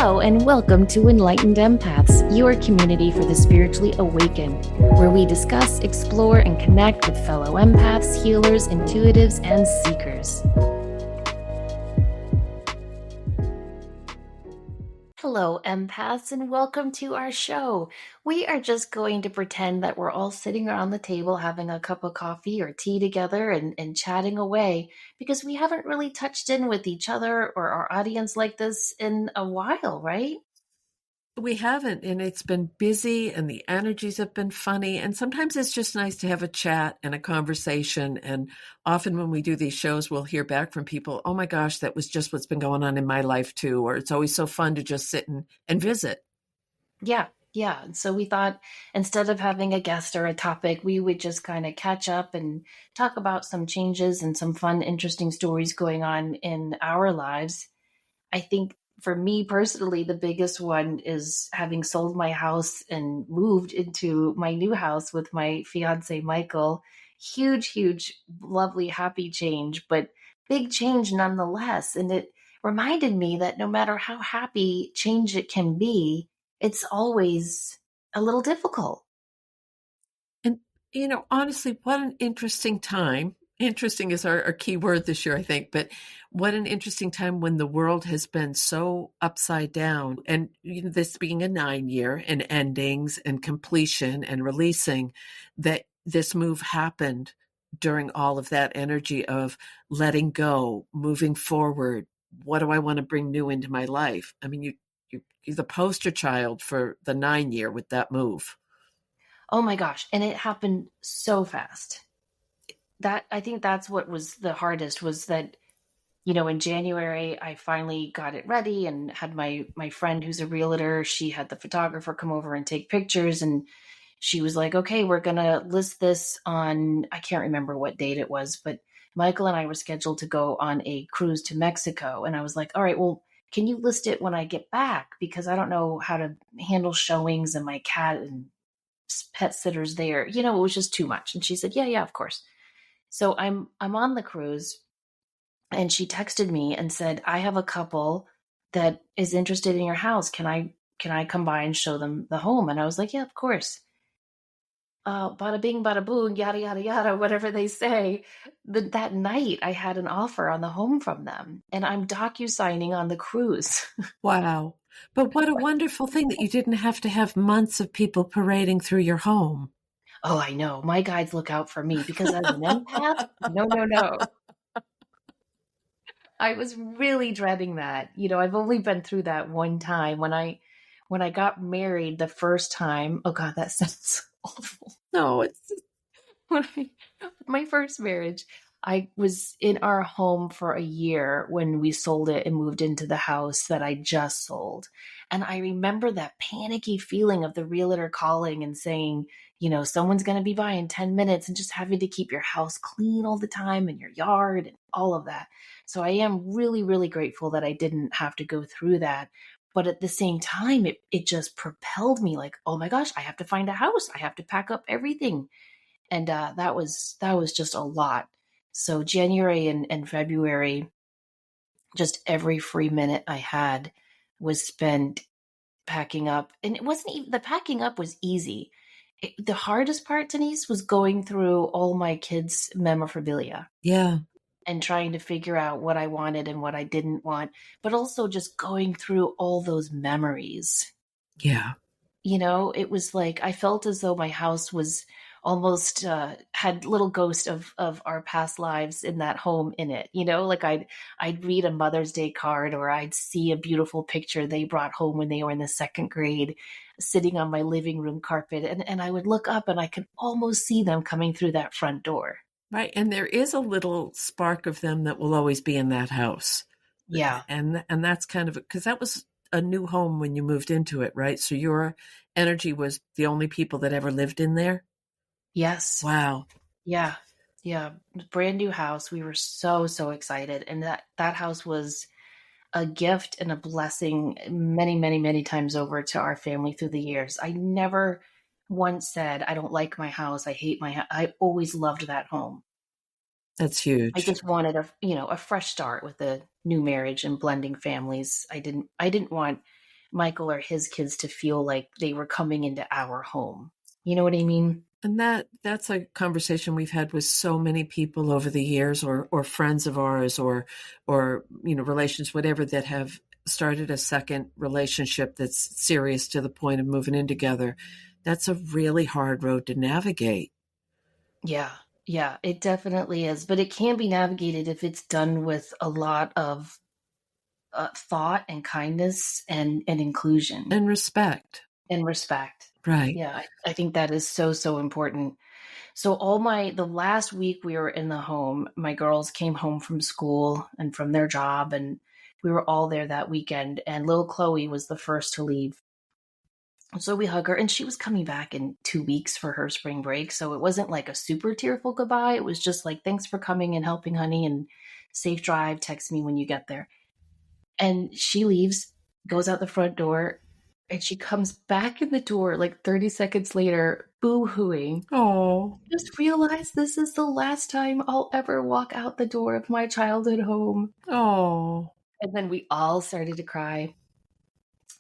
Hello, and welcome to Enlightened Empaths, your community for the spiritually awakened, where we discuss, explore, and connect with fellow empaths, healers, intuitives, and seekers. Hello, empaths, and welcome to our show. We are just going to pretend that we're all sitting around the table having a cup of coffee or tea together and chatting away because we haven't really touched in with each other or our audience like this in a while, right? We haven't, and it's been busy, and the energies have been funny. And sometimes it's just nice to have a chat and a conversation. And often when we do these shows, we'll hear back from people, oh my gosh, that was just what's been going on in my life too. Or it's always so fun to just sit and visit. Yeah, yeah. And so we thought instead of having a guest or a topic, we would just kind of catch up and talk about some changes and some fun, interesting stories going on in our lives. I think for me personally, the biggest one is having sold my house and moved into my new house with my fiance, Michael. Huge, huge, lovely, happy change, but big change nonetheless. And it reminded me that no matter how happy change it can be, it's always a little difficult. And, honestly, what an interesting time. Interesting is our key word this year, I think, but what an interesting time when the world has been so upside down. And this being a 9 year and endings and completion and releasing, that this move happened during all of that energy of letting go, moving forward. What do I want to bring new into my life? I mean, you're the poster child for the 9 year with that move. Oh my gosh. And it happened so fast. That I think that's what was the hardest was that in January, I finally got it ready and had my friend who's a realtor. She had the photographer come over and take pictures, and she was like, "Okay, we're gonna list this on." I can't remember what date it was, but Michael and I were scheduled to go on a cruise to Mexico, and I was like, "All right, well, can you list it when I get back because I don't know how to handle showings and my cat and pet sitters there. It was just too much." And she said, "Yeah, yeah, of course." So I'm on the cruise and she texted me and said, "I have a couple that is interested in your house. Can I come by and show them the home?" And I was like, "Yeah, of course." Bada bing, bada boom, yada yada yada, whatever they say. That night, I had an offer on the home from them, and I'm docu-signing on the cruise. Wow. But what a wonderful thing that you didn't have to have months of people parading through your home. Oh, I know. My guides look out for me because as an empath, no, no, no. I was really dreading that. I've only been through that one time when I got married the first time. Oh God, that sounds awful. No, it's When I, my first marriage, I was in our home for a year when we sold it and moved into the house that I just sold. And I remember that panicky feeling of the realtor calling and saying, someone's going to be by in 10 minutes and just having to keep your house clean all the time and your yard and all of that. So I am really, really grateful that I didn't have to go through that. But at the same time, it just propelled me like, oh my gosh, I have to find a house. I have to pack up everything, and that was just a lot. So January and February, just every free minute I had was spent packing up, and it wasn't even the packing up was easy. The hardest part, Denise, was going through all my kids' memorabilia yeah, and trying to figure out what I wanted and what I didn't want, but also just going through all those memories. yeah. It was like I felt as though my house was almost had little ghost of our past lives in that home in it. Like I'd read a Mother's Day card, or I'd see a beautiful picture they brought home when they were in the second grade, sitting on my living room carpet, and I would look up and I could almost see them coming through that front door. Right. And there is a little spark of them that will always be in that house. Yeah. And that's kind of because that was a new home when you moved into it, right? So your energy was the only people that ever lived in there. Yes. Wow. Yeah. Yeah. Brand new house. We were so, so excited. And that house was a gift and a blessing many, many, many times over to our family through the years. I never once said, I don't like my house. I hate my house. I always loved that home. That's I huge. just wanted a fresh start with a new marriage and blending families. I didn't want Michael or his kids to feel like they were coming into our home. You know what I mean? And that's a conversation we've had with so many people over the years, or friends of ours, or relations, whatever, that have started a second relationship that's serious to the point of moving in together. That's a really hard road to navigate. Yeah. Yeah, it definitely is. But it can be navigated if it's done with a lot of thought and kindness and inclusion And respect. and respect. Right. Yeah, I think that is so, so important. So the last week we were in the home, my girls came home from school and from their job, and we were all there that weekend. And little Chloe was the first to leave. So we hug her, and she was coming back in 2 weeks for her spring break. So it wasn't like a super tearful goodbye. It was just like, thanks for coming and helping, honey, and safe drive. Text me when you get there. And she leaves, goes out the front door, and she comes back in the door like 30 seconds later, boo-hooing. Oh, Just realized this is the last time I'll ever walk out the door of my childhood home. oh, And then we all started to cry.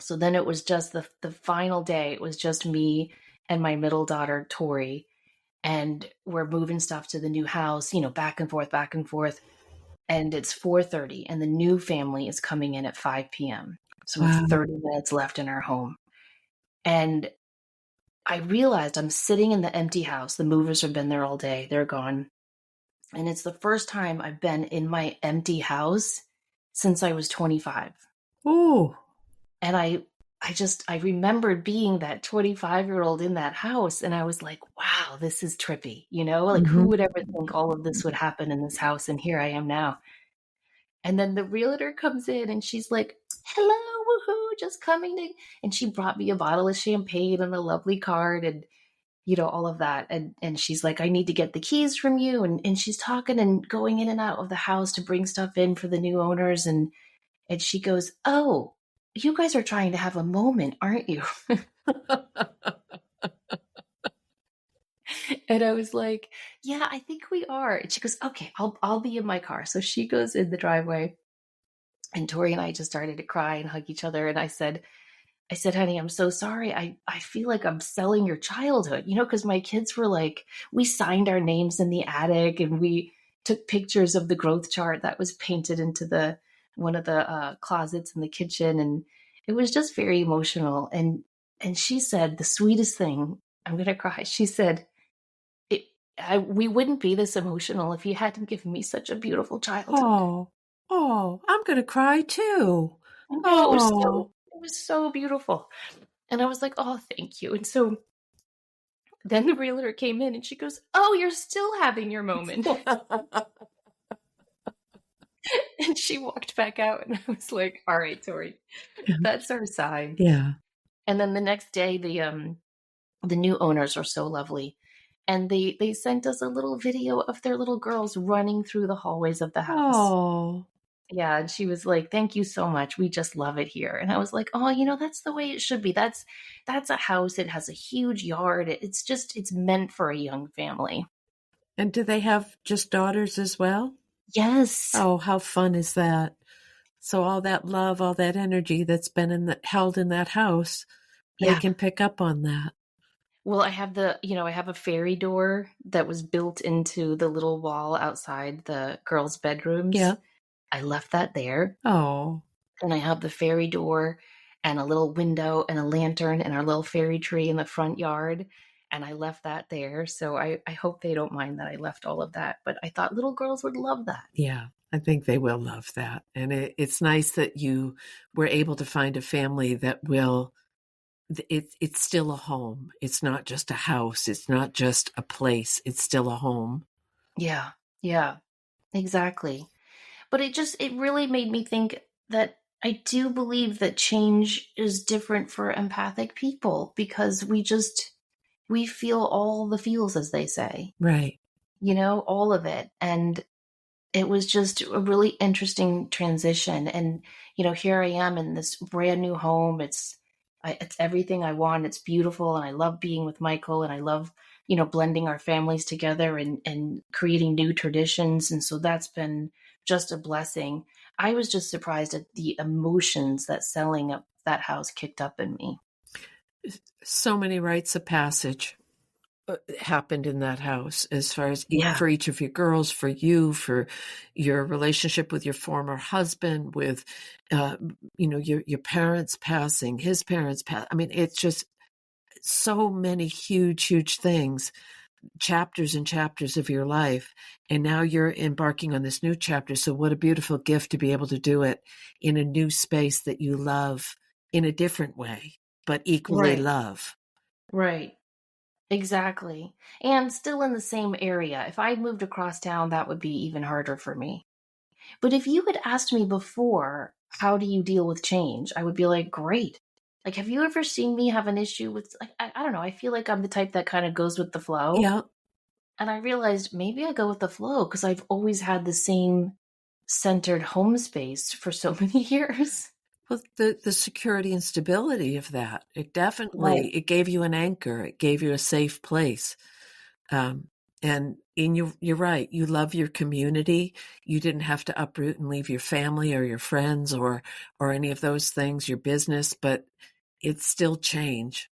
So then it was just the final day. It was just me and my middle daughter, Tori. And we're moving stuff to the new house, back and forth, back and forth. And it's 4:30, and the new family is coming in at 5 p.m. So it's wow. 30 minutes left in our home. And I realized I'm sitting in the empty house. The movers have been there all day. They're gone. And it's the first time I've been in my empty house since I was 25. Oh, And I remembered being that 25-year-old in that house. And I was like, wow, this is trippy. Like who hmm. would ever think all of this would happen in this house? And here I am now. And then the realtor comes in and she's like, hello, woohoo, just coming to, and she brought me a bottle of champagne and a lovely card and, all of that. And she's like, I need to get the keys from you. And she's talking and going in and out of the house to bring stuff in for the new owners. And she goes, oh, you guys are trying to have a moment, aren't you? And I was like, yeah, I think we are. And she goes, okay, I'll be in my car. So she goes in the driveway, and Tori and I just started to cry and hug each other. And I said, honey, I'm so sorry. I feel like I'm selling your childhood, because my kids were like, we signed our names in the attic and we took pictures of the growth chart that was painted into one of the closets in the kitchen. And it was just very emotional. And she said the sweetest thing, I'm going to cry. She said, we wouldn't be this emotional if you hadn't given me such a beautiful childhood. oh, oh, I'm going to cry too. I know Oh. it was so beautiful. And I was like, oh, thank you. And so then the realtor came in and she goes, oh, you're still having your moment. And she walked back out and I was like, all right, Tori, that's our sign. Yeah. And then the next day, the new owners are so lovely. And they sent us a little video of their little girls running through the hallways of the house. Oh, Yeah, and she was like, "Thank you so much. We just love it here." And I was like, "Oh, that's the way it should be. That's a house. It has a huge yard. It's meant for a young family." and do they have just daughters as well? Yes. Oh, how fun is that? So all that love, all that energy that's been held in that house, they Yeah. can pick up on that. Well, I have a fairy door that was built into the little wall outside the girls' bedrooms. Yeah. I left that there. Oh, And I have the fairy door and a little window and a lantern and our little fairy tree in the front yard. And I left that there. So I hope they don't mind that I left all of that. But I thought little girls would love that. yeah. I think they will love that. And it's nice that you were able to find a family that will, it's still a home. It's not just a house. It's not just a place. It's still a home. Yeah. Yeah. Exactly. But it really made me think that I do believe that change is different for empathic people because we feel all the feels, as they say, Right. all of it. And it was just a really interesting transition. And, here I am in this brand new home. It's everything I want. It's beautiful. And I love being with Michael and I love, blending our families together and creating new traditions. And so that's been just a blessing. I was just surprised at the emotions that selling up that house kicked up in me. So many rites of passage happened in that house as far as Yeah. for each of your girls, for you, for your relationship with your former husband, with uh, your parents passing, his parents pass. I mean, it's just so many huge things, chapters and chapters of your life, and now you're embarking on this new chapter. So what a beautiful gift to be able to do it in a new space that you love in a different way, but equally Right. love. Right. Exactly. And still in the same area. If I moved across town, that would be even harder for me. But if you had asked me before, how do you deal with change? I would be like, great. Like, have you ever seen me have an issue with, like, I don't know. I feel like I'm the type that kind of goes with the flow. Yeah. And I realized maybe I go with the flow because I've always had the same centered home space for so many years. Well, the security and stability of that, Right. it gave you an anchor. It gave you a safe place. Um, and you're right. You love your community. You didn't have to uproot and leave your family or your friends or any of those things, your business, but it's still change.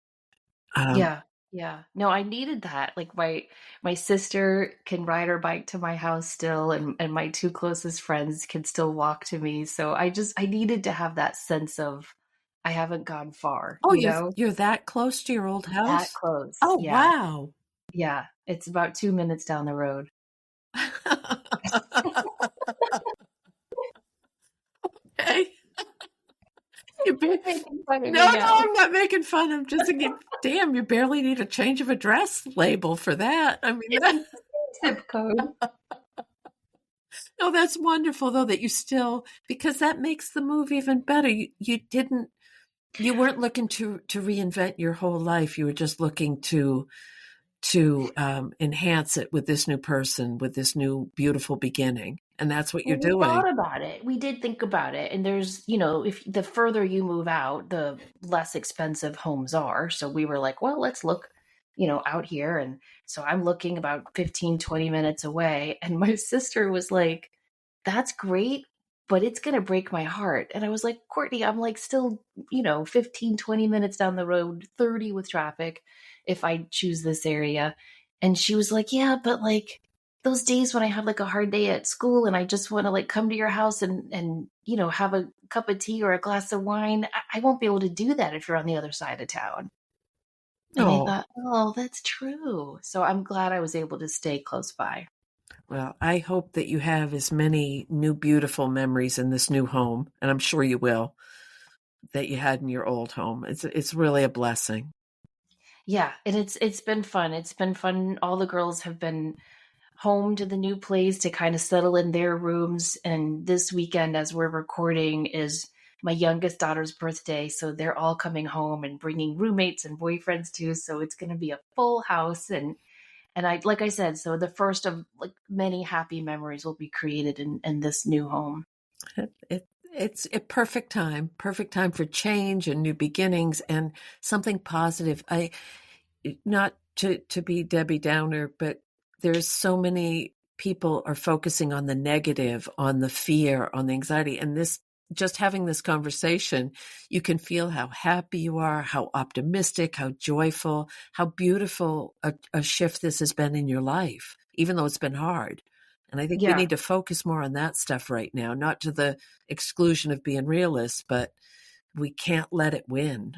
Um, Yeah. Yeah. No, I needed that. Like my sister can ride her bike to my house still and my two closest friends can still walk to me. So I needed to have that sense of I haven't gone far, oh, you know? you're that close to your old That house? close. Oh, Yeah. wow. Yeah. It's about 2 minutes down the road. Okay. You You're be making fun of No, me no, now. I'm not making fun. I'm just thinking, damn, you barely need a change of address label for that. I mean, that, It's the same zip code. no, that's wonderful though that you still, because that makes the move even better. You weren't looking to reinvent your whole life. You were just looking to enhance it with this new person, with this new beautiful beginning, and that's what you're Well, we doing. thought about it. We did think about it. And there's, if the further you move out, the less expensive homes are. So we were like, well, let's look, out here. And so I'm looking about 15, 20 minutes away. And my sister was like, that's great, but it's going to break my heart. And I was like, Courtney, I'm like still, 15, 20 minutes down the road, 30 with traffic if I choose this area. And she was like, yeah, but like, those days when I have like a hard day at school and I just want to like come to your house and have a cup of tea or a glass of wine, I won't be able to do that if you're on the other side of town. And I Oh, thought, oh, that's true. So I'm glad I was able to stay close by. well, I hope that you have as many new beautiful memories in this new home, and I'm sure you will, that you had in your old home. It's really a blessing. Yeah, and it's been fun. It's been fun. All the girls have been home to the new place to kind of settle in their rooms. And this weekend, as we're recording, is my youngest daughter's birthday. So they're all coming home and bringing roommates and boyfriends too. So it's going to be a full house. And I, like I said, so the first of like many happy memories will be created in this new home. It's a perfect time for change and new beginnings and something positive. I not to be Debbie Downer, but there's so many people are focusing on the negative, on the fear, on the anxiety, and this just having this conversation, you can feel how happy you are, how optimistic, how joyful, how beautiful a shift this has been in your life, even though it's been hard. And I think we Yeah. need to focus more on that stuff right now, not to the exclusion of being realists, but we can't let it win.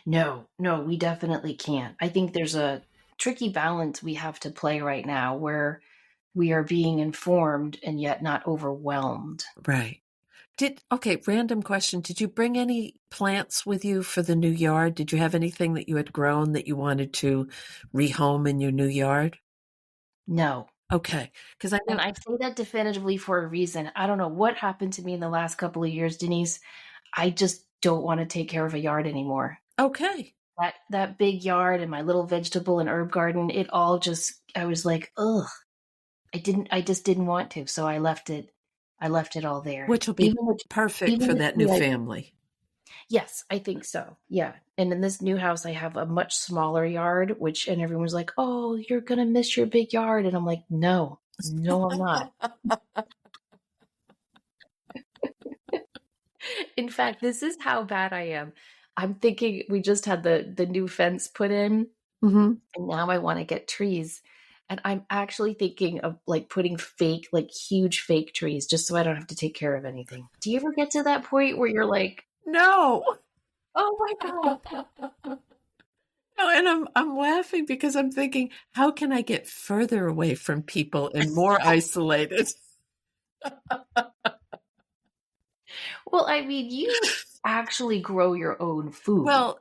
No, no, we definitely can't. I think there's a tricky balance we have to play right now where we are being informed and yet not overwhelmed. Right. Random question. Did you bring any plants with you for the new yard? Did you have anything that you had grown that you wanted to rehome in your new yard? No. Okay. Because I And know, I say that definitively for a reason. I don't know what happened to me in the last couple of years, Denise. I just don't want to take care of a yard anymore. okay. That big yard and my little vegetable and herb garden, it all just I was like, ugh. I just didn't want to. So I left it. I left it all there. Which will be perfect Even for the that new tree I family. yes, I think so. Yeah. And in this new house I have a much smaller yard, and everyone's like, "Oh, you're going to miss your big yard." And I'm like, "No. No, I'm not." In fact, this is how bad I am. I'm thinking we just had the new fence put in, Hmm. and now I want to get trees. And I'm actually thinking of like putting fake, like huge fake trees just so I don't have to take care of anything. Do you ever get to that point where you're like, No. oh my God? No, and I'm laughing because I'm thinking, how can I get further away from people and more isolated? Well, I mean, you actually grow your own food. Well,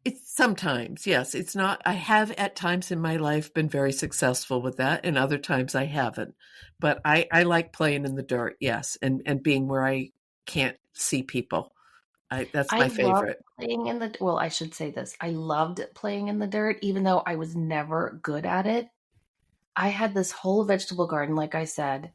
it's sometimes, yes. It's not, I have at times in my life been very successful with that, and other times I haven't. But I like playing in the dirt, yes, and being where I can't see people. That's I my love favorite. playing in the, well, I should say this. I loved playing in the dirt, even though I was never good at it. I had this whole vegetable garden, like I said,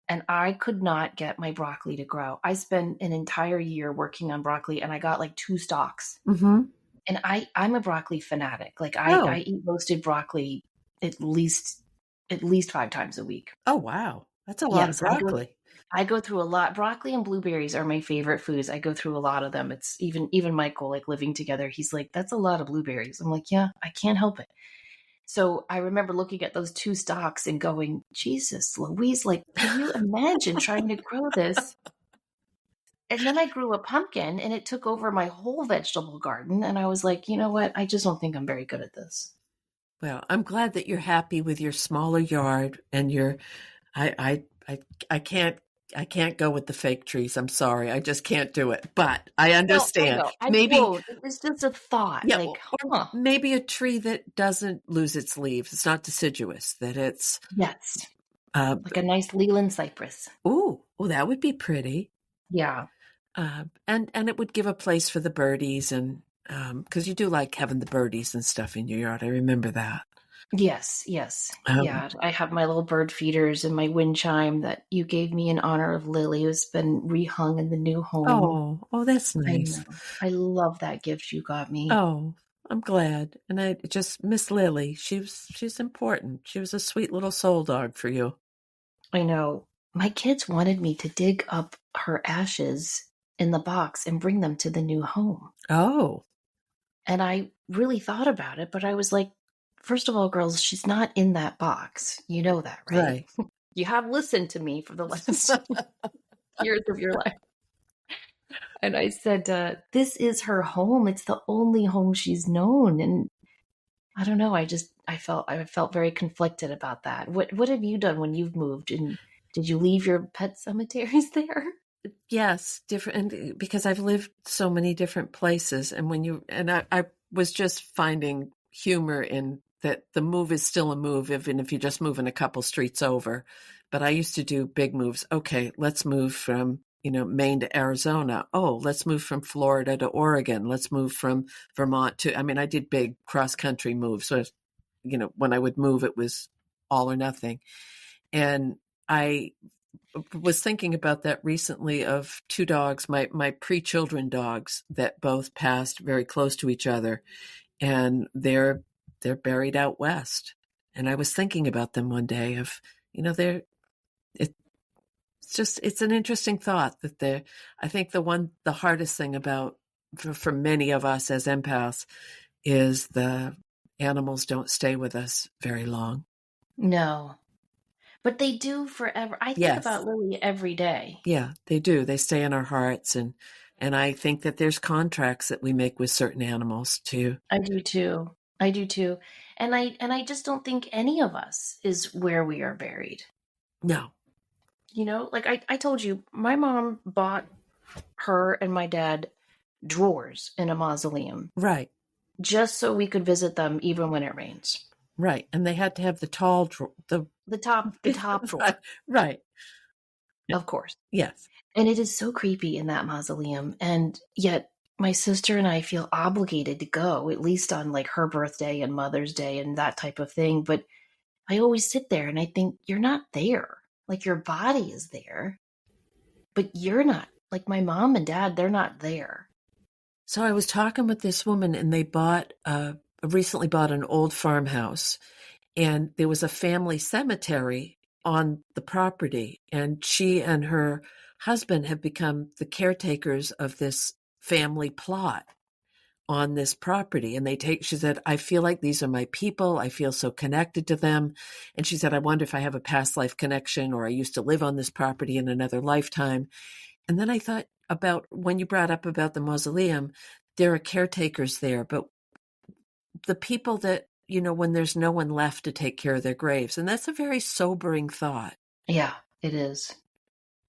and I could not get my broccoli to grow. I spent an entire year working on broccoli and I got like two stalks. Hmm. And I'm a broccoli fanatic. Like I Oh, eat roasted broccoli at least at least 5 times a week. oh, wow. That's a lot of Yes, broccoli. I go through a lot. Broccoli and blueberries are my favorite foods. I go through a lot of them. It's even Michael, like living together, he's like, that's a lot of blueberries. I'm like, yeah, I can't help it. So I remember looking at those two stalks and going, Jesus, Louise, like, can you imagine trying to grow this? And then I grew a pumpkin and it took over my whole vegetable garden. And I was like, you know what? I just don't think I'm very good at this. Well, I'm glad that you're happy with your smaller yard and your I I I I can't go with the fake trees. I'm sorry. I just can't do it. But I No, I understand. know. I Maybe won't. It was just a thought. yeah, Like, or huh. maybe a tree that doesn't lose its leaves. It's not deciduous, that it's Yes. uh Like a nice Leland cypress. oh, that would be pretty. Yeah. And it would give a place for the birdies and because you do like having the birdies and stuff in your yard. I remember that. Yes, yes. Um, Yeah, I have my little bird feeders and my wind chime that you gave me in honor of Lily, who's been rehung in the new home. oh, that's I nice. know. I love that gift you got me. Oh, I'm glad. And I just miss Lily. She's important. She was a sweet little soul dog for you. I know. My kids wanted me to dig up her ashes in the box and bring them to the new home. Oh, And I really thought about it, but I was like, first of all, girls, she's not in that box. You know that, right? right. You have listened to me for the last years of your life. And I said, this is her home. It's the only home she's known. And I don't know. I felt very conflicted about that. What have you done when you've moved? And did you leave your pet cemeteries there? Yes, different because I've lived so many different places and I was just finding humor in that the move is still a move even if you just move in a couple streets over. But I used to do big moves. Okay, let's move from, Maine to Arizona. Oh, let's move from Florida to Oregon. Let's move from Vermont to I mean, I did big cross country moves. So, when I would move it was all or nothing. And I was thinking about that recently of two dogs, my pre-children dogs that both passed very close to each other, and they're buried out west. And I was thinking about them one day of, they're it's just it's an interesting thought that they're I think the hardest thing about for many of us as empaths is the animals don't stay with us very long. No, but they do forever. I think Yes. about Lily every day. Yeah, they do. They stay in our hearts and I think that there's contracts that we make with certain animals too. I do too. I do too. And I just don't think any of us is where we are buried. No. Like I told you, my mom bought her and my dad drawers in a mausoleum Right. just so we could visit them even when it rains. Right. And they had to have the tall the The top right. drawer, Right. of course. Yes. And it is so creepy in that mausoleum. And yet my sister and I feel obligated to go, at least on like her birthday and Mother's Day and that type of thing. But I always sit there and I think, you're not there. Like your body is there, but you're not. Like my mom and dad, they're not there. So I was talking with this woman and they recently bought an old farmhouse and there was a family cemetery on the property and she and her husband have become the caretakers of this family plot on this property. And she said, I feel like these are my people. I feel so connected to them. And she said, I wonder if I have a past life connection, or I used to live on this property in another lifetime. And then I thought about when you brought up about the mausoleum, there are caretakers there, but the people that, when there's no one left to take care of their graves. And that's a very sobering thought. Yeah, it is.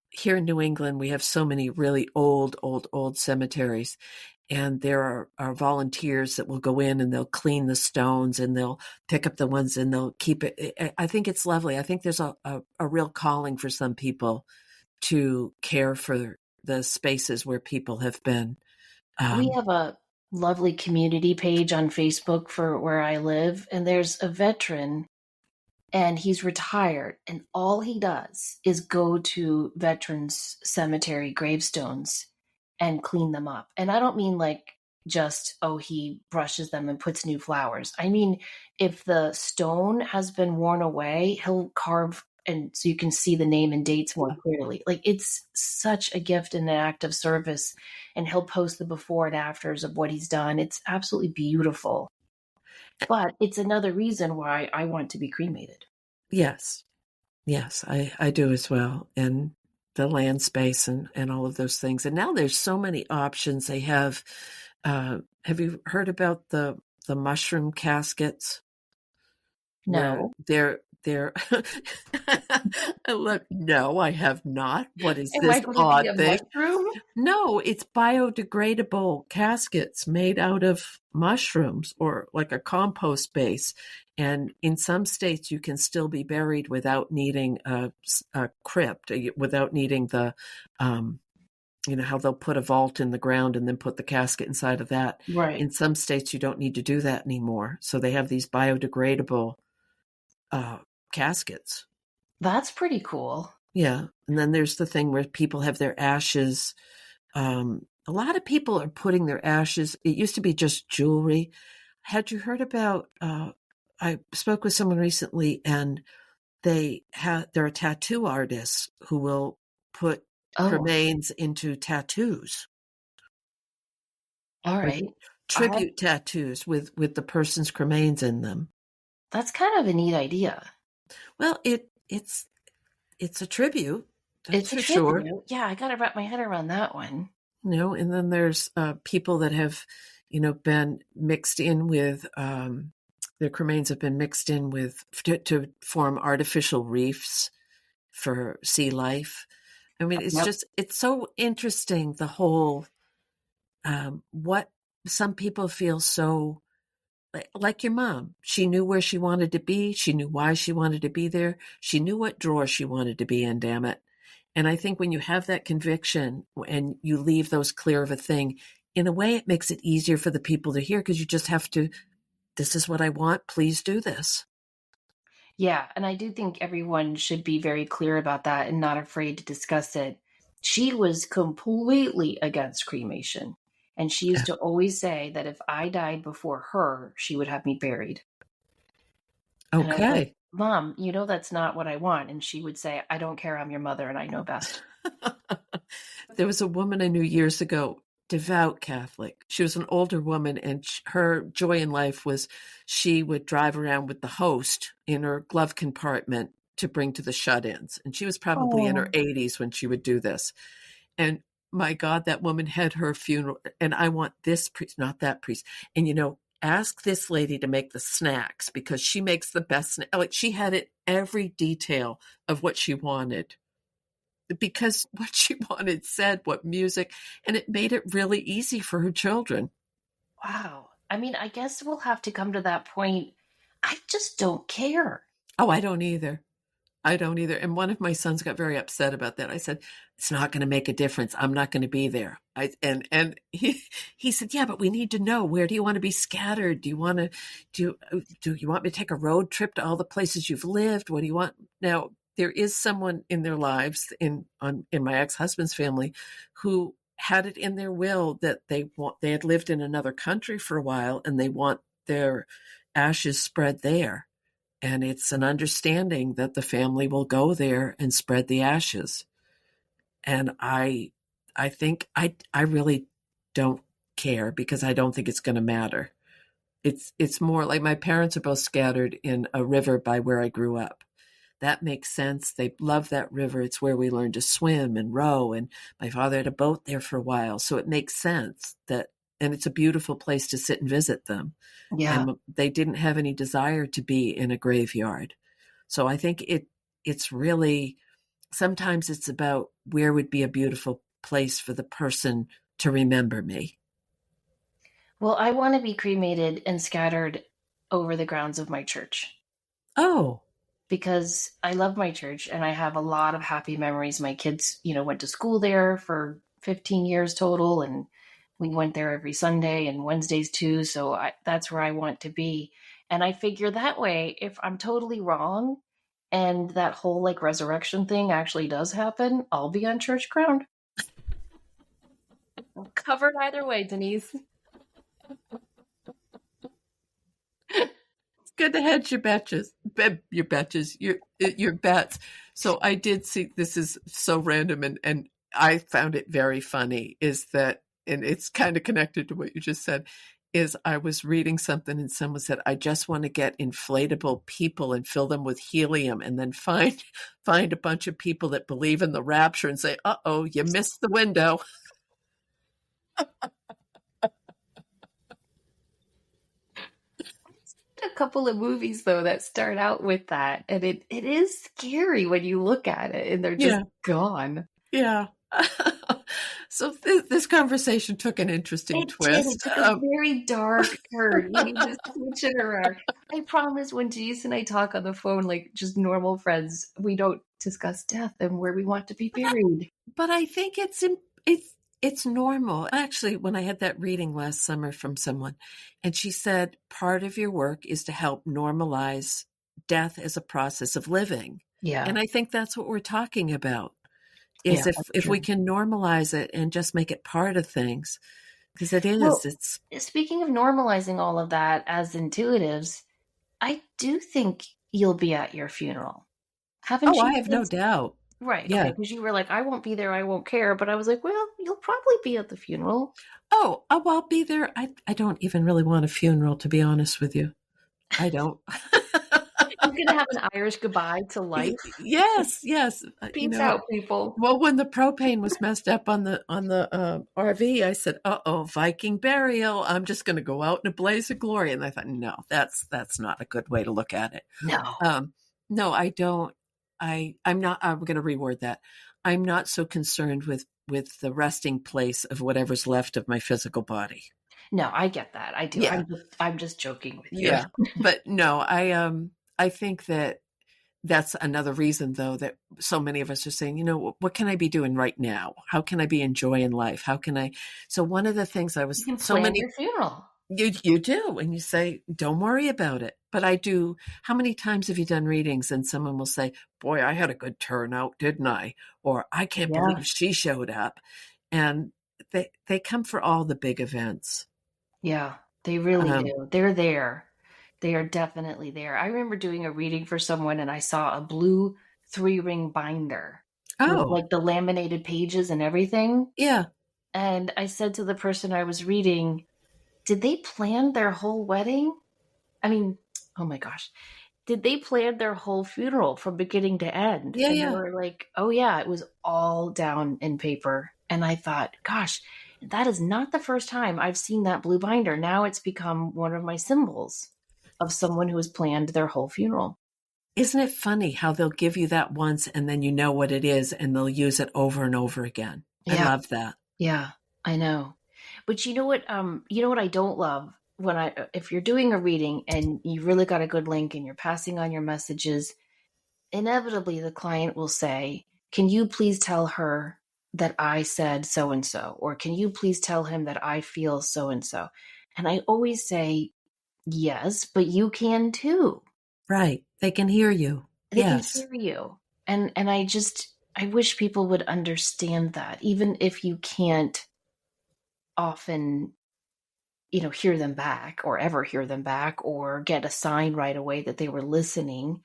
Here in New England, we have so many really old cemeteries. And there are volunteers that will go in and they'll clean the stones and they'll pick up the ones and they'll keep it. I think it's lovely. I think there's a real calling for some people to care for the spaces where people have been. We have a lovely community page on Facebook for where I live, and there's a veteran, and he's retired, and all he does is go to veterans cemetery gravestones and clean them up. And I don't mean like just, oh, he brushes them and puts new flowers. I mean, if the stone has been worn away, he'll carve, and so you can see the name and dates more clearly. Like, it's such a gift and an act of service. And he'll post the before and afters of what he's done. It's absolutely beautiful. But it's another reason why I want to be cremated. Yes. Yes, I do as well. And the land space and all of those things. And now there's so many options. They have you heard about the mushroom caskets? Where No. they're look, no, I have not. What is Am I this going to be odd a thing? mushroom? No, it's biodegradable caskets made out of mushrooms or like a compost base. And in some states, you can still be buried without needing a crypt, without needing the, how they'll put a vault in the ground and then put the casket inside of that. Right. In some states, you don't need to do that anymore. So they have these biodegradable caskets. That's pretty cool. Yeah. And then there's the thing where people have their ashes. A lot of people are putting their ashes. It used to be just jewelry. Had you heard about, I spoke with someone recently and there are tattoo artists who will put Oh, cremains into tattoos, all like right. I tribute tattoos with the person's cremains in them. That's kind of a neat idea. Well, it's a tribute, that's It's a for sure. tribute. Yeah, I got to wrap my head around that one. And then there's people that have, been mixed in with, their cremains have been mixed in with to form artificial reefs for sea life. I mean, Yep. it's so interesting, the whole, what some people feel so, like your mom. She knew where she wanted to be. She knew why she wanted to be there. She knew what drawer she wanted to be in, damn it. And I think when you have that conviction and you leave those clear of a thing, in a way, it makes it easier for the people to hear because you just have to, this is what I want. Please do this. Yeah, and I do think everyone should be very clear about that and not afraid to discuss it. She was completely against cremation. And she used Yeah. to always say that if I died before her, she would have me buried. And I was like, Okay. Mom, you know that's not what I want. And she would say, I don't care. I'm your mother and I know best. There was a woman I knew years ago, devout Catholic. She was an older woman, and her joy in life was she would drive around with the host in her glove compartment to bring to the shut-ins. And she was probably in her Oh, 80s when she would do this. And my God, that woman had her funeral. And I want this priest, not that priest. And, ask this lady to make the snacks because she makes the best. Like, she had it, every detail of what she wanted, because what she wanted said, what music, and it made it really easy for her children. wow. I mean, I guess we'll have to come to that point. I just don't care. Oh, I don't either. I don't either. And one of my sons got very upset about that. I said, "It's not going to make a difference. I'm not going to be there." And he said, "Yeah, but we need to know, where do you want to be scattered? Do you want me to take a road trip to all the places you've lived? What do you want?" Now, there is someone in their lives, in my ex-husband's family, who had it in their will that they had lived in another country for a while and they want their ashes spread there. And it's an understanding that the family will go there and spread the ashes. And I think I really don't care because I don't think it's going to matter. It's more like my parents are both scattered in a river by where I grew up. That makes sense. They love that river. It's where we learned to swim and row. And my father had a boat there for a while. So it makes sense that, and it's a beautiful place to sit and visit them. Yeah. And they didn't have any desire to be in a graveyard. So I think it's really, sometimes it's about where would be a beautiful place for the person to remember me. Well, I want to be cremated and scattered over the grounds of my church Oh, because I love my church and I have a lot of happy memories. My kids, went to school there for 15 years total, and we went there every Sunday and Wednesdays too. So that's where I want to be. And I figure that way, if I'm totally wrong and that whole like resurrection thing actually does happen, I'll be on church ground. I'm covered either way, Denise. good to hedge your betches, your betches, your bets. So I did see, this is so random, and I found it very funny. Is that, and it's kind of connected to what you just said. Is I was reading something and someone said, I just want to get inflatable people and fill them with helium, and then find a bunch of people that believe in the rapture and say, oh, you missed the window. A couple of movies though that start out with that, and it is scary when you look at it and they're just Yeah, gone. yeah. So this conversation took an interesting It did. twist. It took a very dark turn. We need to switch it around. I promise when Denise and I talk on the phone like just normal friends, we don't discuss death and where we want to be buried. But I think it's normal. Actually, when I had that reading last summer from someone, and she said part of your work is to help normalize death as a process of living. Yeah. And I think that's what we're talking about. Yeah, Is that's if we true. can normalize it and just make it part of things, because it is. Well, It's speaking of normalizing all of that as intuitives, I do think you'll be at your funeral. Haven't oh, you I have said no doubt. right, okay, Yeah. because you were like, "I won't be there, I won't care," but I was like, "Well, you'll probably be at the funeral." Oh, I'll be there. I don't even really want a funeral, to be honest with you. I don't. You're gonna have an Irish goodbye to life. Yes, yes. Peace out, people. Well, when the propane was messed up on the RV, I said, "Uh-oh, Viking burial! I'm just going to go out in a blaze of glory." And I thought, no, that's not a good way to look at it. No. No, I don't. I'm not. I'm going to reword that. I'm not so concerned with the resting place of whatever's left of my physical body. No, I get that. I do. Yeah, I'm just joking with you. yeah. But no, I think that that's another reason, though, that so many of us are saying, what can I be doing right now? How can I be enjoying life? How can I? So one of the things I You was can so plan many your funeral. you do, and you say, don't worry about it. But I do. How many times have you done readings and someone will say, "Boy, I had a good turnout, didn't I?" Or "I can't Yeah. believe she showed up," and they come for all the big events. Yeah, they really Um, do. They're there. They are definitely there. I remember doing a reading for someone and I saw a blue 3-ring binder with oh, like the laminated pages and everything. yeah, And I said to the person I was reading, did they plan their whole wedding? I mean, oh my gosh. Did they plan their whole funeral from beginning to end? yeah, And they yeah. were like, oh yeah, it was all down in paper. And I thought, gosh, that is not the first time I've seen that blue binder. Now it's become one of my symbols of someone who has planned their whole funeral. Isn't it funny how they'll give you that once and then you know what it is and they'll use it over and over again? I Yeah, love that. yeah, I know. But you know what I don't love when if you're doing a reading and you really got a good link and you're passing on your messages, inevitably the client will say, can you please tell her that I said so and so? Or can you please tell him that I feel so and so? And I always say, yes, but you can too. Right. They can hear you. They can Yes. hear you. And I wish people would understand that, even if you can't often, hear them back or ever hear them back or get a sign right away that they were listening.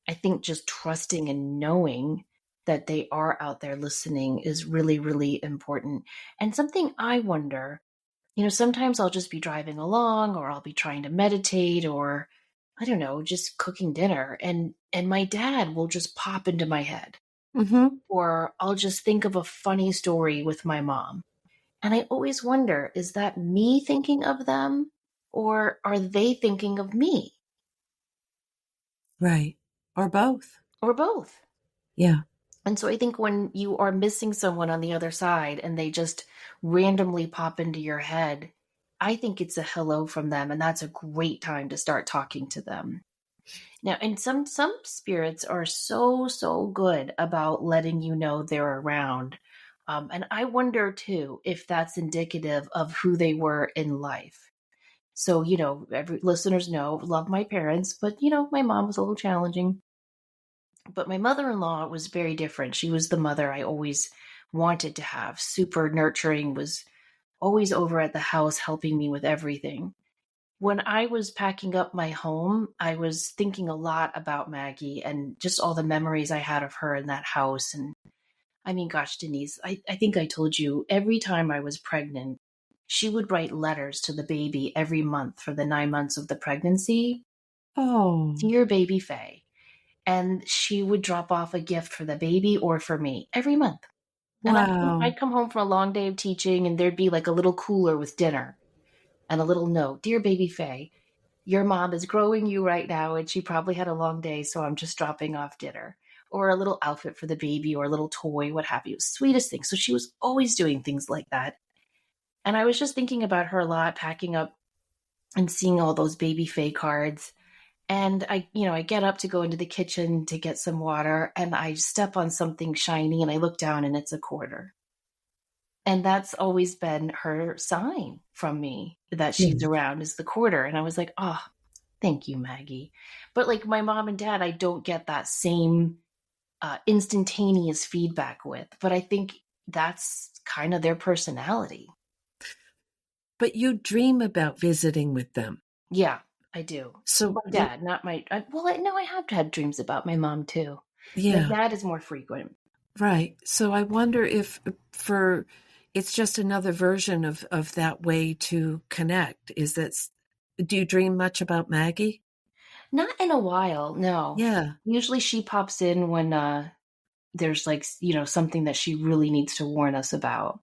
I think just trusting and knowing that they are out there listening is really, really important. And something I wonder Sometimes I'll just be driving along or I'll be trying to meditate or I don't know, just cooking dinner and my dad will just pop into my head Mm-hmm. or I'll just think of a funny story with my mom. And I always wonder, is that me thinking of them or are they thinking of me Right. Or both. or both? Yeah. And so I think when you are missing someone on the other side and they just randomly pop into your head, I think it's a hello from them and that's a great time to start talking to them. Now, and some spirits are so good about letting you know they're around. And I wonder too if that's indicative of who they were in life. So, every listeners know, love my parents, but my mom was a little challenging. But my mother-in-law was very different. She was the mother I always wanted to have. Super nurturing, was always over at the house helping me with everything. When I was packing up my home, I was thinking a lot about Maggie and just all the memories I had of her in that house. And I mean, gosh, Denise, I think I told you every time I was pregnant, she would write letters to the baby every month for the 9 months of the pregnancy. Oh, Dear baby Faye. And she would drop off a gift for the baby or for me every month. And wow. I'd come home from a long day of teaching, and there'd be like a little cooler with dinner and a little note. Dear baby Faye, your mom is growing you right now, and she probably had a long day, so I'm just dropping off dinner. Or a little outfit for the baby, or a little toy, what have you. Sweetest thing. So she was always doing things like that. And I was just thinking about her a lot, packing up and seeing all those baby Faye cards. And I get up to go into the kitchen to get some water, and I step on something shiny, and I look down, and it's a quarter. And that's always been her sign from me that she's Yeah. around is the quarter. And I was like, oh, thank you, Maggie. But like my mom and dad, I don't get that same instantaneous feedback with. But I think that's kind of their personality. But you dream about visiting with them. Yeah, I do. So, My dad, not my. No, I have had dreams about my mom too. My yeah, dad is more frequent. right. So I wonder if for it's just another version of that way to connect. Do you dream much about Maggie? Not in a while, no. Yeah. Usually she pops in when there's like, something that she really needs to warn us about.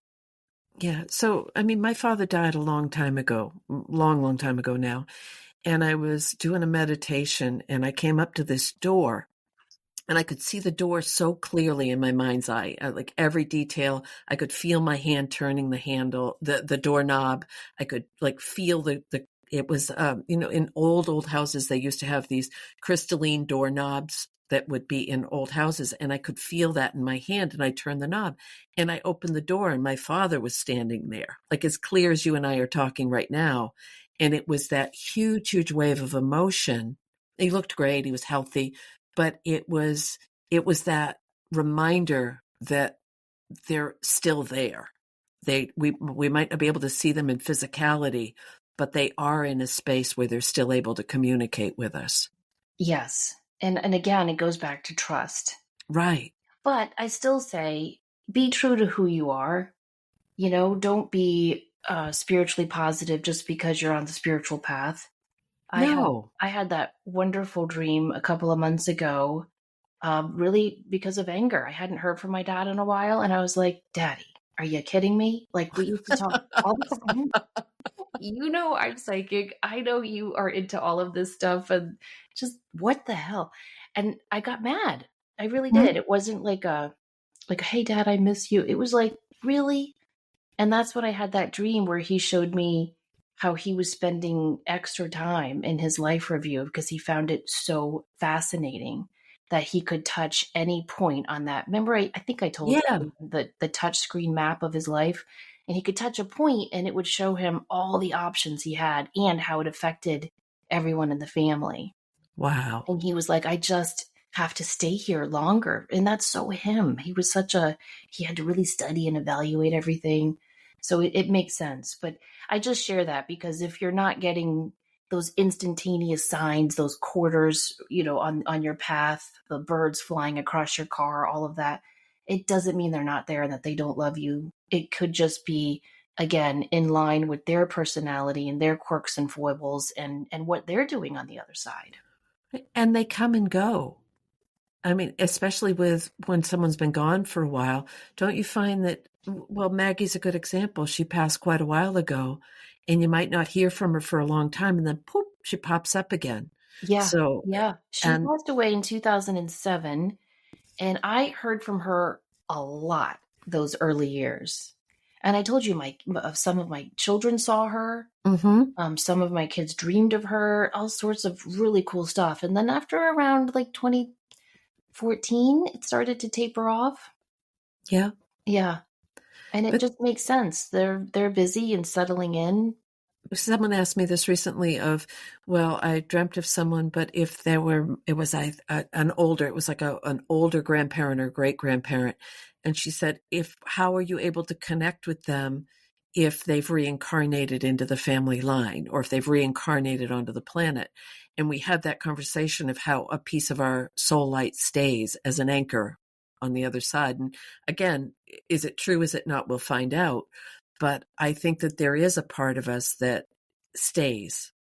Yeah. So, I mean, my father died a long time ago, long time ago now. And I was doing a meditation and I came up to this door and I could see the door so clearly in my mind's eye, like every detail. I could feel my hand turning the handle, the doorknob. I could like feel it was, in old houses, they used to have these crystalline doorknobs that would be in old houses. And I could feel that in my hand and I turned the knob and I opened the door and my father was standing there, like as clear as you and I are talking right now. And it was that huge wave of emotion. He looked great. He was healthy, but it was that reminder that they're still there. We might not be able to see them in physicality, but they are in a space where they're still able to communicate with us. Yes. And again, it goes back to trust. Right. But I still say be true to who you are. Don't be spiritually positive just because you're on the spiritual path. I had No. I had that wonderful dream a couple of months ago, really because of anger. I hadn't heard from my dad in a while, and I was like, "Daddy, are you kidding me? Like we used to talk all the time. I'm psychic. I know you are into all of this stuff, and just what the hell?" And I got mad. I really did. Mhm. It wasn't like, "Hey, Dad, I miss you." It was like, "Really?" And that's when I had that dream where he showed me how he was spending extra time in his life review because he found it so fascinating that he could touch any point on that. Remember, I think I told Yeah. you the touch screen map of his life, and he could touch a point and it would show him all the options he had and how it affected everyone in the family. Wow. And he was like, I just have to stay here longer. And that's so him. He had to really study and evaluate everything. So it makes sense. But I just share that because if you're not getting those instantaneous signs, those quarters, on your path, the birds flying across your car, all of that, it doesn't mean they're not there and that they don't love you. It could just be again, in line with their personality and their quirks and foibles and what they're doing on the other side. And they come and go. I mean, especially with when someone's been gone for a while, don't you find that, well, Maggie's a good example. She passed quite a while ago, and you might not hear from her for a long time, and then poof, she pops up again. Yeah. So, Yeah. She and passed away in 2007, and I heard from her a lot those early years. And I told you some of my children saw her. mm-hmm, Some of my kids dreamed of her, all sorts of really cool stuff. And then after around like 2014, it started to taper off. yeah. Yeah. And it But just makes sense. They're busy and settling in. someone asked me this recently of, well, I dreamt of someone, but if there were, it was an older, it was like an older grandparent or great grandparent. And she said, how are you able to connect with them if they've reincarnated into the family line or if they've reincarnated onto the planet? And we had that conversation of how a piece of our soul light stays as an anchor on the other side. And again, is it true? Is it not? We'll find out. But I think that there is a part of us that stays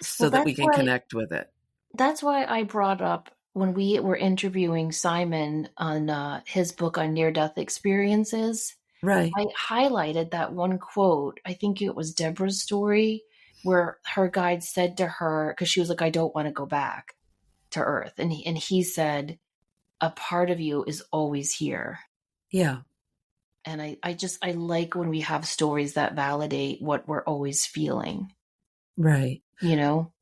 so Well, that we can connect with it. that's why I brought up when we were interviewing Simon on his book on near-death experiences. Right. I highlighted that one quote. I think it was Deborah's story where her guide said to her, because she was like, I don't want to go back to Earth. And he said, a part of you is always here. Yeah. And I like when we have stories that validate what we're always feeling, Right. you know?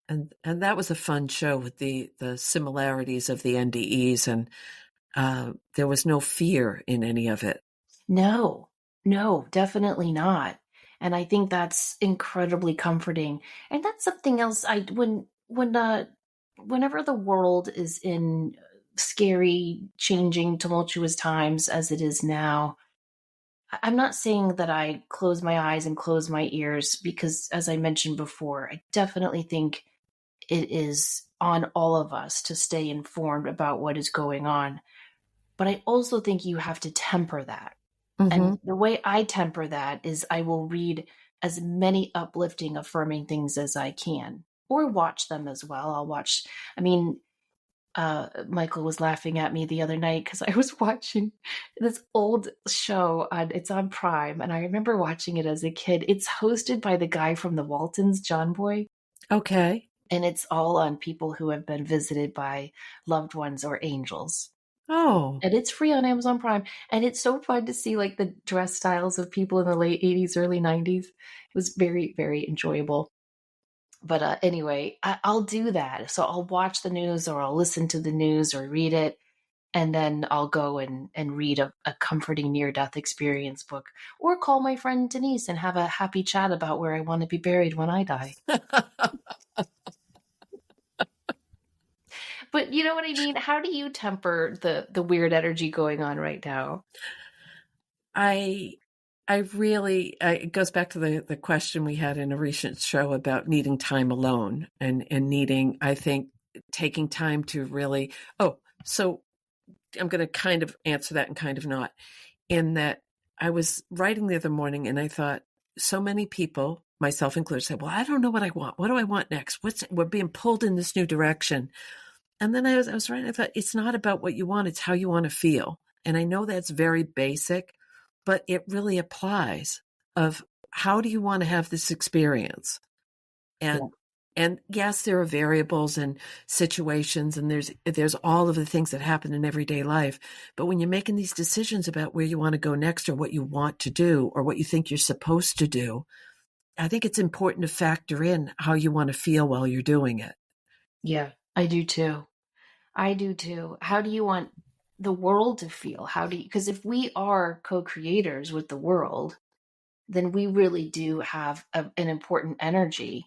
And that was a fun show with the similarities of the NDEs, and there was no fear in any of it. No, no, definitely not. And I think that's incredibly comforting. And that's something else whenever the world is in scary, changing, tumultuous times as it is now, I'm not saying that I close my eyes and close my ears because, as I mentioned before, I definitely think it is on all of us to stay informed about what is going on. But I also think you have to temper that. Mm-hmm. And the way I temper that is I will read as many uplifting, affirming things as I can, or watch them as well. I mean, Michael was laughing at me the other night because I was watching this old show it's on Prime, and I remember watching it as a kid. It's hosted by the guy from the Waltons, John Boy, Okay. and it's all on people who have been visited by loved ones or angels. Oh, And it's free on Amazon Prime. And it's so fun to see like the dress styles of people in the late 80s, early 90s. It was very, very enjoyable. But anyway, I'll do that. So I'll watch the news or I'll listen to the news or read it. And then I'll go and read a comforting near death experience book or call my friend Denise and have a happy chat about where I want to be buried when I die. But you know what I mean? How do you temper the weird energy going on right now? I I really it goes back to the question we had in a recent show about needing time alone and needing, I think, taking time to really. Oh, so I'm going to kind of answer that and kind of not. In that, I was writing the other morning and I thought, so many people, myself included, said, well, I don't know what I want. What do I want next? We're being pulled in this new direction. And then I was writing, I thought, it's not about what you want, it's how you want to feel. And I know that's very basic, but it really applies of how do you want to have this experience? Yeah. And yes, there are variables and situations, and there's all of the things that happen in everyday life. But when you're making these decisions about where you want to go next, or what you want to do, or what you think you're supposed to do, I think it's important to factor in how you want to feel while you're doing it. Yeah, I do too. I do too. How do you want the world to feel? Because if we are co creators with the world, then we really do have an important energy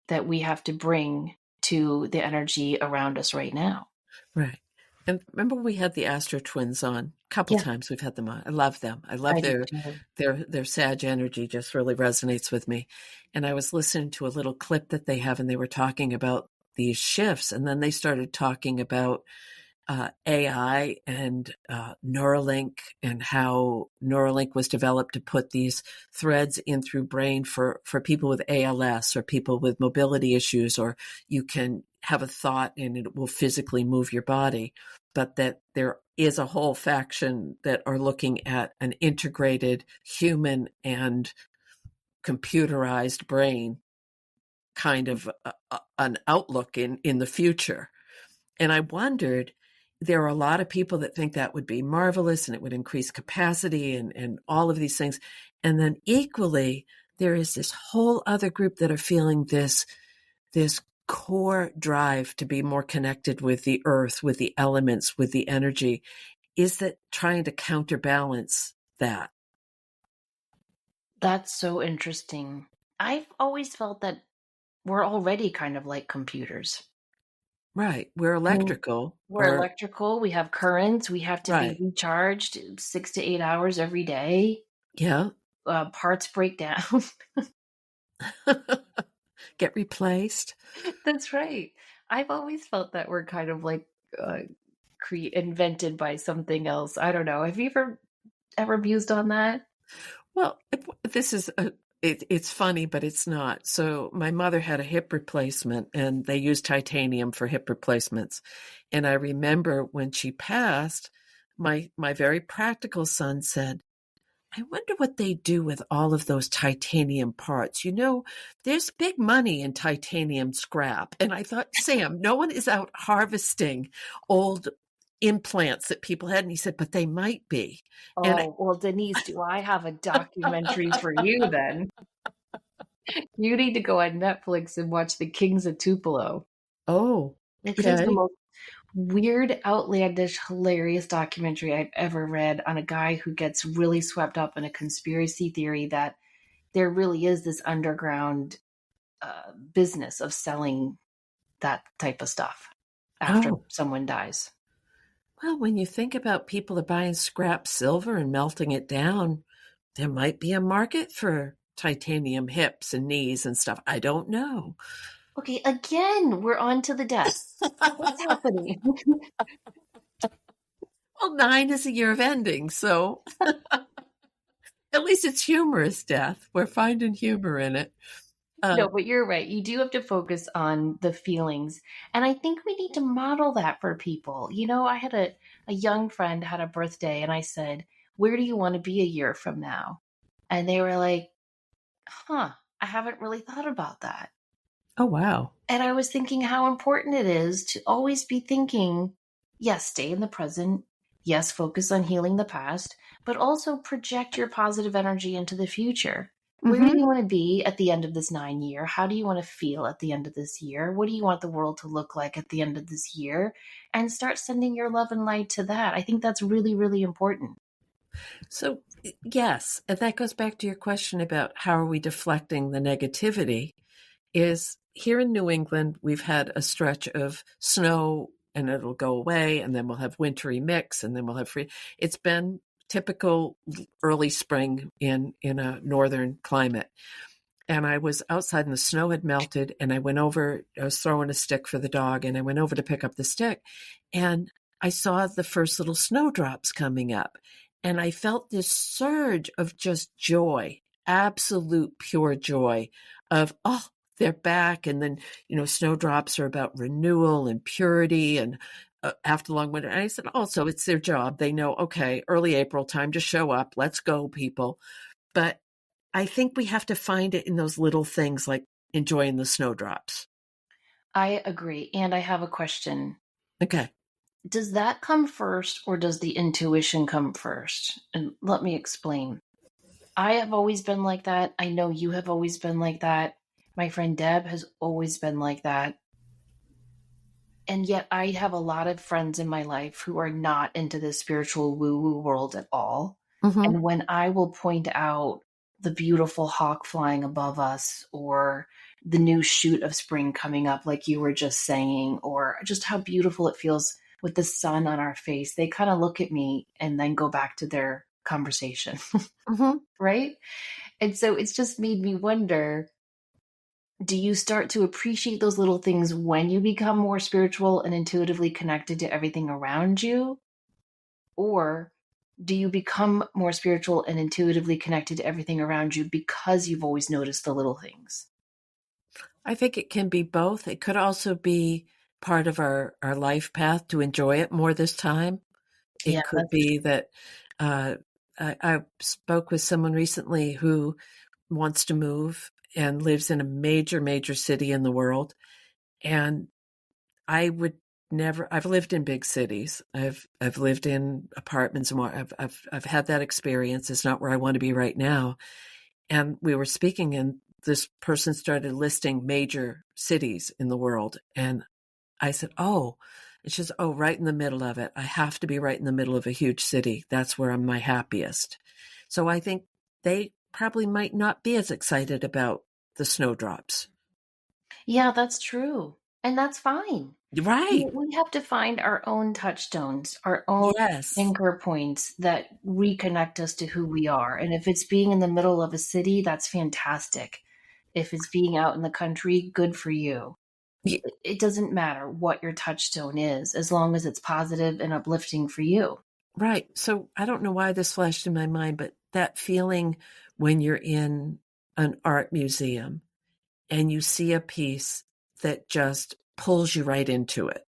that we have to bring to the energy around us right now. Right. And remember we had the Astro Twins on a couple Yeah, times. We've had them on. I love them. I love I do too. their Sag energy just really resonates with me. And I was listening to a little clip that they have, and they were talking about these shifts, and then they started talking about AI and Neuralink, and how Neuralink was developed to put these threads in through brain for people with ALS or people with mobility issues, or you can have a thought and it will physically move your body. But that there is a whole faction that are looking at an integrated human and computerized brain kind of an outlook in the future. And I wondered, there are a lot of people that think that would be marvelous and it would increase capacity and all of these things. And then equally, there is this whole other group that are feeling this core drive to be more connected with the earth, with the elements, with the energy. Is that trying to counterbalance that? That's so interesting. I've always felt that we're already kind of like computers. Right. We're I mean, electrical we're or electrical, we have currents, we have to be right. recharged 6 to 8 hours every day. Yeah. Parts break down. Get replaced. That's right. I've always felt that we're kind of like uh, invented by something else. I don't know. Have you ever mused on that? Well, this is it's funny, but it's not. So my mother had a hip replacement, and they used titanium for hip replacements. And I remember when she passed, my very practical son said, "I wonder what they do with all of those titanium parts. You know, there's big money in titanium scrap." And I thought, Sam, no one is out harvesting old implants that people had. And he said, "But they might be." And Oh, well, Denise, do I have a documentary for you then? You need to go on Netflix and watch The Kings of Tupelo. oh, It is the okay. most weird, outlandish, hilarious documentary I've ever read on a guy who gets really swept up in a conspiracy theory that there really is this underground business of selling that type of stuff after Oh, someone dies. well, when you think about people that buying scrap silver and melting it down, there might be a market for titanium hips and knees and stuff. I don't know. Okay, again, we're on to the death. What's happening? Well, nine is a year of ending, so at least it's humorous death. We're finding humor in it. Uh, No, but you're right. You do have to focus on the feelings. And I think we need to model that for people. I had a young friend had a birthday and I said, "Where do you want to be a year from now?" And they were like, "Huh, I haven't really thought about that." oh, wow. And I was thinking how important it is to always be thinking, yes, stay in the present. Yes, focus on healing the past, but also project your positive energy into the future. Where do Hmm. you want to be at the end of this 9 year? How do you want to feel at the end of this year? What do you want the world to look like at the end of this year? And start sending your love and light to that. I think that's really, really important. So, yes, and that goes back to your question about how are we deflecting the negativity. Is here in New England, we've had a stretch of snow and it'll go away, and then we'll have wintry mix, and then we'll have free. It's been typical early spring in a northern climate. And I was outside and the snow had melted, and I went over, I was throwing a stick for the dog, and I went over to pick up the stick, and I saw the first little snowdrops coming up. And I felt this surge of just joy, absolute pure joy of, oh, they're back. And then, snowdrops are about renewal and purity and after long winter. And I said, oh, so it's their job. They know, okay, early April, time to show up. Let's go, people. But I think we have to find it in those little things like enjoying the snowdrops. I agree. And I have a question. Okay. Does that come first or does the intuition come first? And let me explain. I have always been like that. I know you have always been like that. My friend Deb has always been like that. And yet I have a lot of friends in my life who are not into the spiritual woo woo world at all. Mm-hmm. And when I will point out the beautiful hawk flying above us or the new shoot of spring coming up, like you were just saying, or just how beautiful it feels with the sun on our face, they kind of look at me and then go back to their conversation, Mm-hmm. right? And so it's just made me wonder, Do you start to appreciate those little things when you become more spiritual and intuitively connected to everything around you? Or do you become more spiritual and intuitively connected to everything around you because you've always noticed the little things? I think it can be both. It could also be part of our life path to enjoy it more this time. Yeah, It could that's be that uh, I spoke with someone recently who wants to move and lives in a major, major city in the world. And I would never. I've lived in big cities. I've lived in apartments and more. I've had that experience. It's not where I want to be right now. And we were speaking, and this person started listing major cities in the world, and I said, "Oh," and she says, "Oh, right in the middle of it. I have to be right in the middle of a huge city. That's where I'm my happiest." So I think they probably might not be as excited about the snowdrops. yeah, that's true. And that's fine. Right. We have to find our own touchstones, our own Yes. anchor points that reconnect us to who we are. And if it's being in the middle of a city, that's fantastic. If it's being out in the country, good for you. Y- It doesn't matter what your touchstone is, as long as it's positive and uplifting for you. Right. So I don't know why this flashed in my mind, but that feeling when you're in an art museum and you see a piece that just pulls you right into it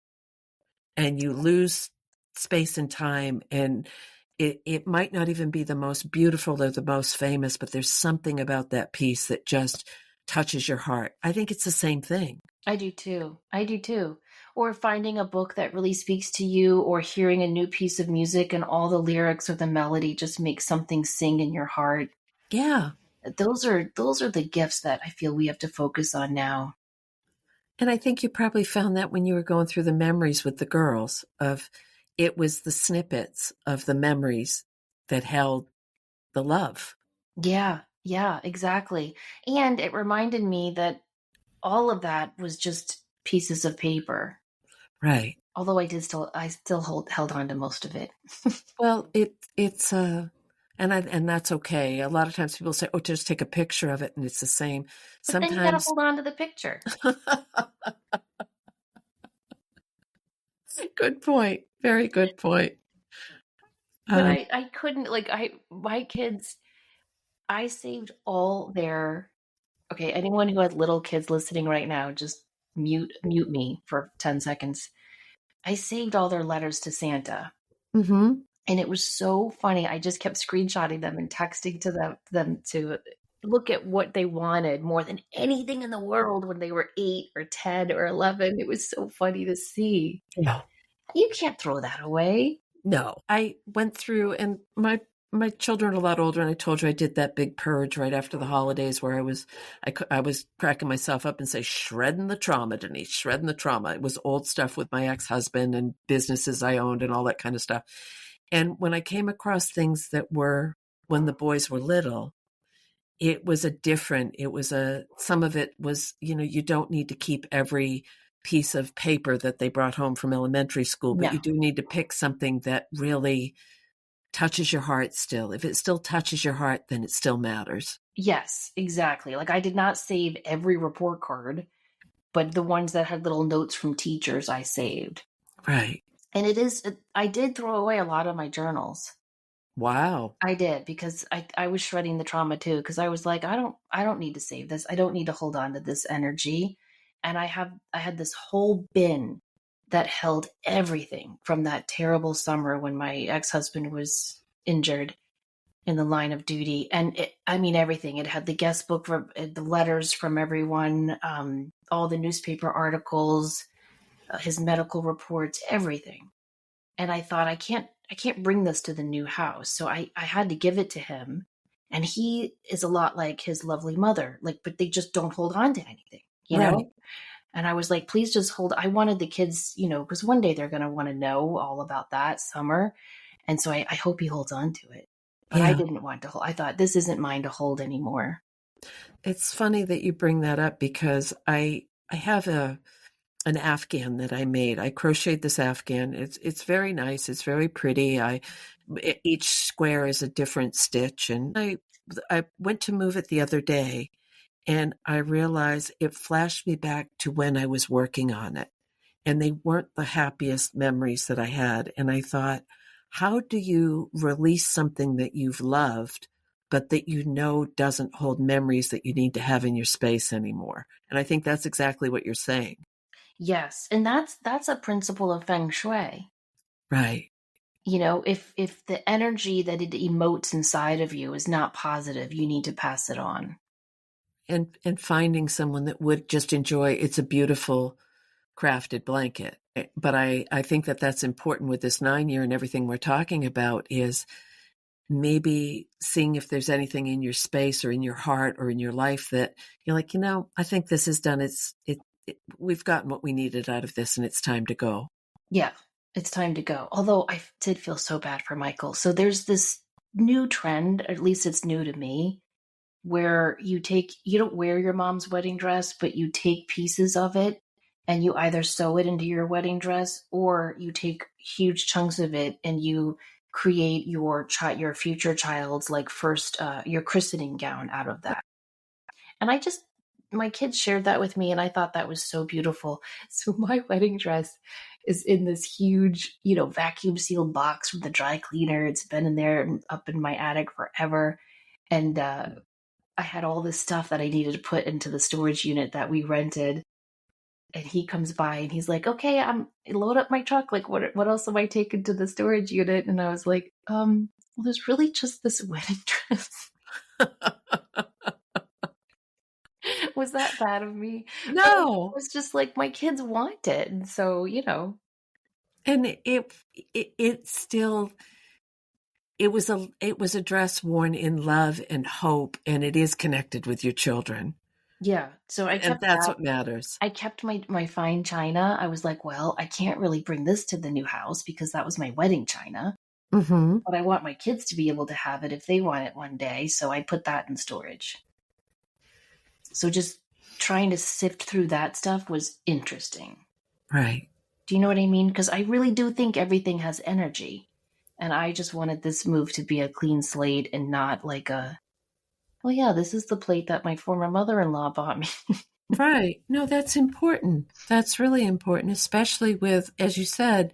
and you lose space and time, and it might not even be the most beautiful or the most famous, but there's something about that piece that just touches your heart. I think it's the same thing. I do too. I do too. Or finding a book that really speaks to you, or hearing a new piece of music and all the lyrics or the melody just makes something sing in your heart. Yeah. Those are the gifts that I feel we have to focus on now. And I think you probably found that when you were going through the memories with the girls of it was the snippets of the memories that held the love. Yeah, yeah, exactly. And it reminded me that all of that was just pieces of paper. Right. Although I still held on to most of it. Well, it's and that's okay. A lot of times people say, "Oh, just take a picture of it," and it's the same. But then you got to Sometimes, hold on to the picture. good point. Very good point. But Um, I couldn't, like, I my kids, I saved all their, okay, anyone who has little kids listening right now, just mute me for 10 seconds. I saved all their letters to Santa. mhm. And it was so funny. I just kept screenshotting them and texting to them to look at what they wanted more than anything in the world when they were 8 or 10 or 11. It was so funny to see. No. You can't throw that away. No, I went through, and my children are a lot older, and I told you I did that big purge right after the holidays where I was cracking myself up and say, shredding the trauma, Denise, shredding the trauma. It was old stuff with my ex-husband and businesses I owned and all that kind of stuff. And when I came across things that were when the boys were little, it was some of it was, you don't need to keep every piece of paper that they brought home from elementary school, but you No. do need to pick something that really touches your heart still. If it still touches your heart, then it still matters. Yes, exactly. Like, I did not save every report card, but the ones that had little notes from teachers I saved. Right. And I did throw away a lot of my journals. Wow. I did, because I was shredding the trauma too, because I was like, I don't need to save this. I don't need to hold on to this energy. And I had this whole bin that held everything from that terrible summer when my ex-husband was injured in the line of duty. And I mean, everything. It had the guest book, from the letters from everyone, all the newspaper articles, his medical reports, everything. And I thought, I can't bring this to the new house. So I had to give it to him. And he is a lot like his lovely mother, like, but they just don't hold on to anything, you Right. know? And I was like, please just hold. I wanted the kids, because one day they're going to want to know all about that summer. And so I hope he holds on to it. But I Yeah. didn't want to hold. I thought, this isn't mine to hold anymore. It's funny that you bring that up because I have an Afghan that I made. I crocheted this Afghan. It's very nice. It's very pretty. Each square is a different stitch, and I went to move it the other day, And I realized it flashed me back to when I was working on it. And they weren't the happiest memories that I had. And I thought, how do you release something that you've loved, but that you know doesn't hold memories that you need to have in your space anymore? And I think that's exactly what you're saying. Yes, and that's a principle of feng shui. Right. You know, if the energy that it emotes inside of you is not positive, you need to pass it on. And finding someone that would just enjoy it's a beautiful crafted blanket. But I think that that's important with this 9 year and everything we're talking about is maybe seeing if there's anything in your space or in your heart or in your life that you're like, I think this is done. We've gotten what we needed out of this and it's time to go. Yeah, it's time to go. Although I did feel so bad for Michael. So there's this new trend, at least it's new to me, where you don't wear your mom's wedding dress, but you take pieces of it and you either sew it into your wedding dress or you take huge chunks of it and you create your future child's like first your christening gown out of that. And my kids shared that with me and I thought that was so beautiful. So my wedding dress is in this huge, vacuum sealed box from the dry cleaner. It's been in there and up in my attic forever. And I had all this stuff that I needed to put into the storage unit that we rented. And he comes by and he's like, "Okay, I'm load up my truck. Like, what else am I taking to the storage unit?" And I was like, well, there's really just this wedding dress." Was that bad of me? But I No. was just like, my kids want it, and so And it still it was a dress worn in love and hope, and it is connected with your children. yeah. So I And kept that's that. what matters. I kept my fine china. I was like, well, I can't really bring this to the new house because that was my wedding china. Mm-hmm. But I want my kids to be able to have it if they want it one day. So I put that in storage. So just trying to sift through that stuff was interesting. Right. Do you know what I mean? Because I really do think everything has energy. And I just wanted this move to be a clean slate and not like well, yeah, this is the plate that my former mother in law bought me. Right. No, that's important. That's really important, especially with, as you said,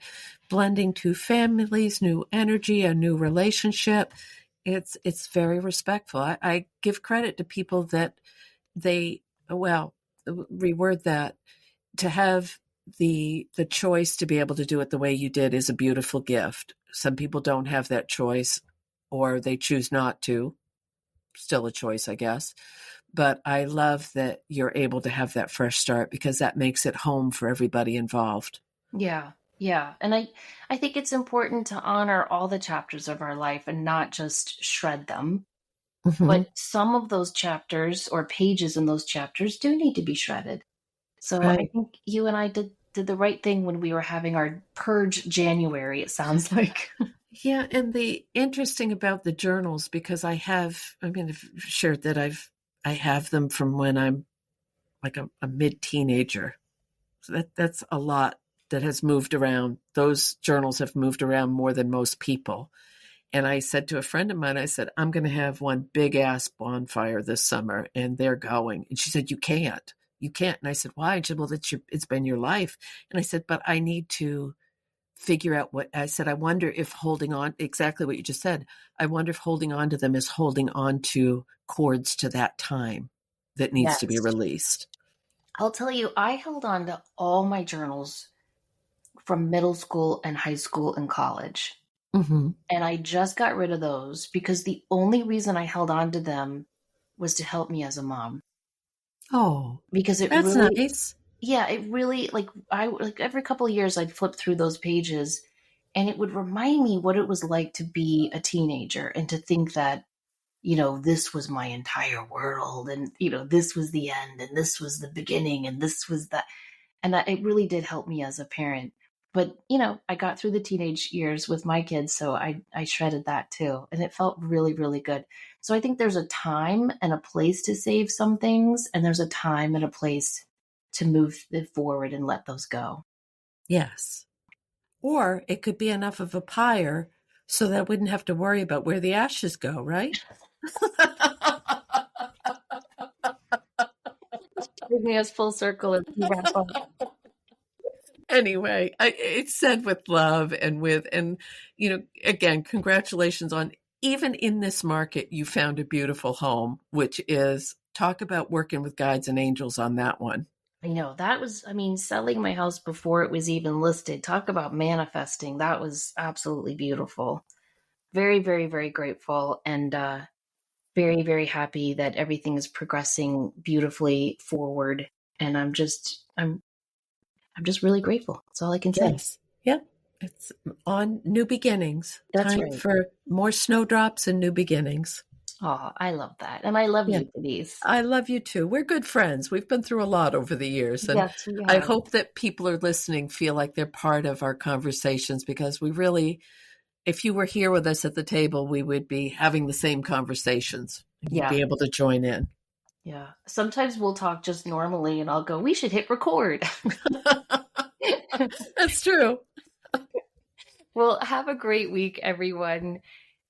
blending two families, new energy, a new relationship. It's very respectful. I give credit to people that they well reword that to have the choice to be able to do it the way you did is a beautiful gift. Some people don't have that choice or they choose not to. Still a choice, I guess. But I love that you're able to have that fresh start because that makes it home for everybody involved. Yeah. Yeah. And I think it's important to honor all the chapters of our life and not just shred them. Mm-hmm. But some of those chapters or pages in those chapters do need to be shredded. So I Right. think you and I did the right thing when we were having our purge January, it sounds like. Yeah, and the interesting about the journals because I've shared that I have them from when I'm like a mid-teenager. So that's a lot that has moved around. Those journals have moved around more than most people. And I said to a friend of mine, I said, I'm going to have one big ass bonfire this summer, and they're going. And she said, You can't. You can't. And I said, Why? And she said, Well, it's been your life. And I said, But I need to figure out what I said. I wonder if holding on, exactly what you just said, I wonder if holding on to them is holding on to cords to that time that needs to be Yes. released. I'll tell you, I held on to all my journals from middle school and high school and college. Mm-hmm. And I just got rid of those because the only reason I held on to them was to help me as a mom. Oh, Because it that's really, nice. yeah, it really, like every couple of years I'd flip through those pages and it would remind me what it was like to be a teenager and to think that, this was my entire world and, this was the end and this was the beginning and this was that. And that it really did help me as a parent. But, I got through the teenage years with my kids, so I shredded that too. And it felt really, really good. So I think there's a time and a place to save some things, and there's a time and a place to move it forward and let those go. Yes. Or it could be enough of a pyre so that I wouldn't have to worry about where the ashes go, right? bringing us full circle as we wrap up. Anyway, it's said with love and again, congratulations on even in this market, you found a beautiful home, which is talk about working with guides and angels on that one. I know that was, I mean, selling my house before it was even listed. Talk about manifesting. That was absolutely beautiful. Very, very, very grateful and very, very happy that everything is progressing beautifully forward. And I'm just really grateful. That's all I can say. Yes. Yep. It's on new beginnings. That's Time right. for more snowdrops and new beginnings. Oh, I love that. And I love Yeah. you, Denise. I love you too. We're good friends. We've been through a lot over the years. And Yes, we I have. hope that people are listening feel like they're part of our conversations because we really, if you were here with us at the table, we would be having the same conversations and you'd Yeah. be able to join in. Yeah. Sometimes we'll talk just normally and I'll go, we should hit record. That's true. Well, have a great week, everyone.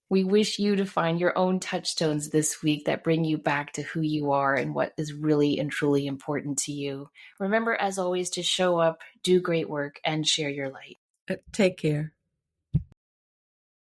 We wish you to find your own touchstones this week that bring you back to who you are and what is really and truly important to you. Remember, as always, to show up, do great work, and share your light. Take care.